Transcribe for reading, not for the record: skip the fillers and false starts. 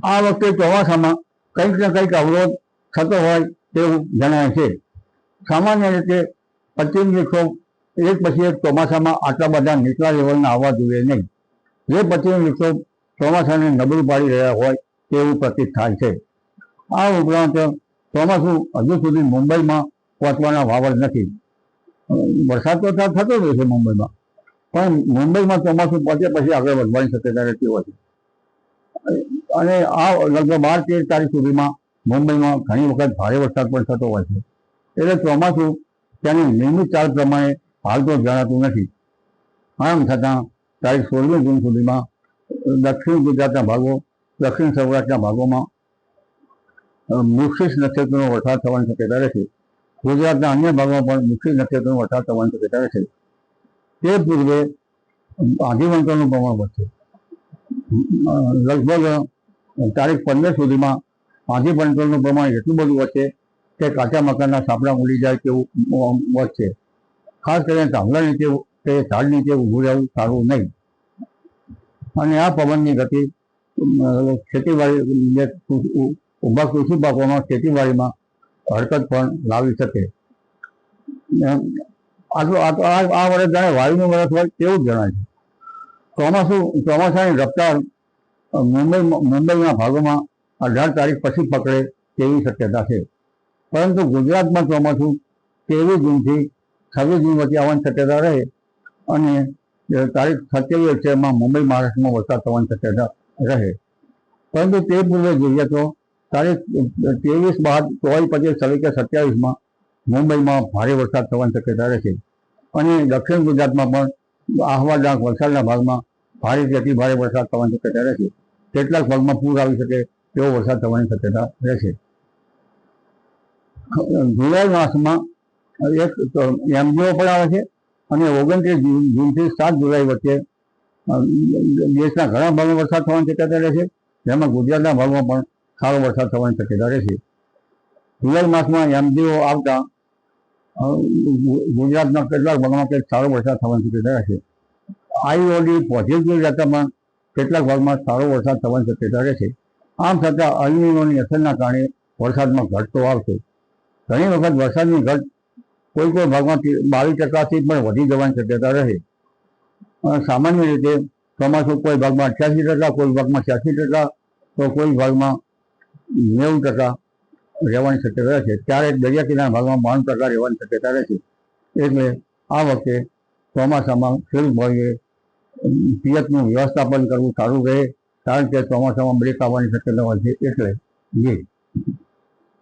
આ વખતે ચોમાસામાં કંઈક ને કંઈક અવરોધ થતો હોય તેવું જણાય છે. સામાન્ય રીતે પશ્ચિમ વિક્ષોભ એક પછી એક ચોમાસામાં આટલા બધા નીચલા લેવલના આવવા જોઈએ નહીં. જે પશ્ચિમ વિક્ષોભ ચોમાસાને નબળું પાડી રહ્યા હોય તેવું પ્રતીત થાય છે. આ ઉપરાંત ચોમાસું હજુ સુધી મુંબઈમાં પહોંચવાના વાવડ નથી. વરસાદ તો થતો જ રહેશે મુંબઈમાં, પણ મુંબઈમાં ચોમાસું પહોંચે પછી આગળ વધવાની શક્યતા રહેતી હોય છે. અને આ લગભગ 12-13 તારીખ સુધીમાં મુંબઈમાં ઘણી વખત ભારે વરસાદ પણ થતો હોય છે. એટલે ચોમાસું તેની નિયમિત ચાલ પ્રમાણે હાલ તો જણાતું નથી. આમ છતાં તારીખ 16મી જૂન સુધીમાં દક્ષિણ ગુજરાતના ભાગો, દક્ષિણ સૌરાષ્ટ્રના ભાગોમાં મુક્ષિસ નક્ષત્રનો વરસાદ થવાની શક્યતા રહેશે. ગુજરાતના અન્ય ભાગોમાં પણ મુક્ષિસ નક્ષત્રનો વરસાદ થવાની શક્યતા રહેશે. તે પૂર્વે આંધીવંતરનું પ્રમાણ વધશે. લગભગ તારીખ 15 સુધીમાં આંધીવંતરનું પ્રમાણ એટલું બધું વધશે કે કાચા મકાનના સાપડા ઉડી જાય તેવું વધશે. ખાસ કરીને થાંભલા નીચે કે ઝાડ નીચે ઊભું રહેવું સારું નહીં. અને આ પવનની ગતિ ખેતીવાડી ઊભા કૃષિ પાકોમાં ખેતીવાડીમાં હરકત પણ લાવી શકે. આ વર્ષ જાણે વાયુનું વર્ષ હોય તેવું જ જણાય છે. ચોમાસાની રફતાર મુંબઈના ભાગોમાં 18 તારીખ પછી પકડે તેવી શક્યતા છે. પરંતુ ગુજરાતમાં ચોમાસું 23 જૂનથી 26 જૂન વચ્ચે આવવાની શક્યતા રહે અને તારીખ 27 મુંબઈ મહારાષ્ટ્રમાં વરસાદ થવાની શક્યતા રહે. પરંતુ તે પૂર્વે જોઈએ તો તારીખ 23 બાદ 24, 25, 26 કે 27માં મુંબઈમાં ભારે વરસાદ થવાની શક્યતા રહેશે. અને દક્ષિણ ગુજરાતમાં પણ આહવા, ડાંગ, વલસાડના ભાગમાં ભારેથી અતિ ભારે વરસાદ થવાની શક્યતા રહેશે. કેટલાક ભાગમાં પૂર આવી શકે તેવો વરસાદ થવાની શક્યતા રહેશે. જુલાઈ માસમાં એક એમજીઓ પણ આવે છે અને 29 જૂનથી 7 જુલાઈ વચ્ચે દેશના ઘણા ભાગમાં વરસાદ થવાની શક્યતા રહેશે. જેમાં ગુજરાતના ભાગમાં પણ સારો વરસાદ થવાની શક્યતા રહેશે. જુલાઈ માસમાં એમજીઓ આવતા ગુજરાતના કેટલાક ભાગમાં કંઈક સારો વરસાદ થવાની શક્યતા રહેશે. આઈઓડી પોઝિટિવ રહેતા પણ કેટલાક ભાગમાં સારો વરસાદ થવાની શક્યતા રહેશે. આમ છતાં અલ્નિનોની અસરના કારણે વરસાદમાં ઘટ તો આવશે. ઘણી વખત વરસાદની ઘટ કોઈ ભાગમાં 22% પણ વધી જવાની શક્યતા રહે. સામાન્ય રીતે ચોમાસું કોઈ ભાગમાં 88%, કોઈ ભાગમાં 86%, તો કોઈ ભાગમાં 90% રહેવાની શક્યતા રહેશે. ક્યારેક દરિયા કિનારા ભાગમાં 92% રહેવાની શક્યતા રહેશે. એટલે આ વખતે ચોમાસામાં ખેડૂત ભાઈએ પિયતનું વ્યવસ્થાપન કરવું સારું રહે, કારણ કે ચોમાસામાં બ્રેક આવવાની શક્યતા હોય છે. એટલે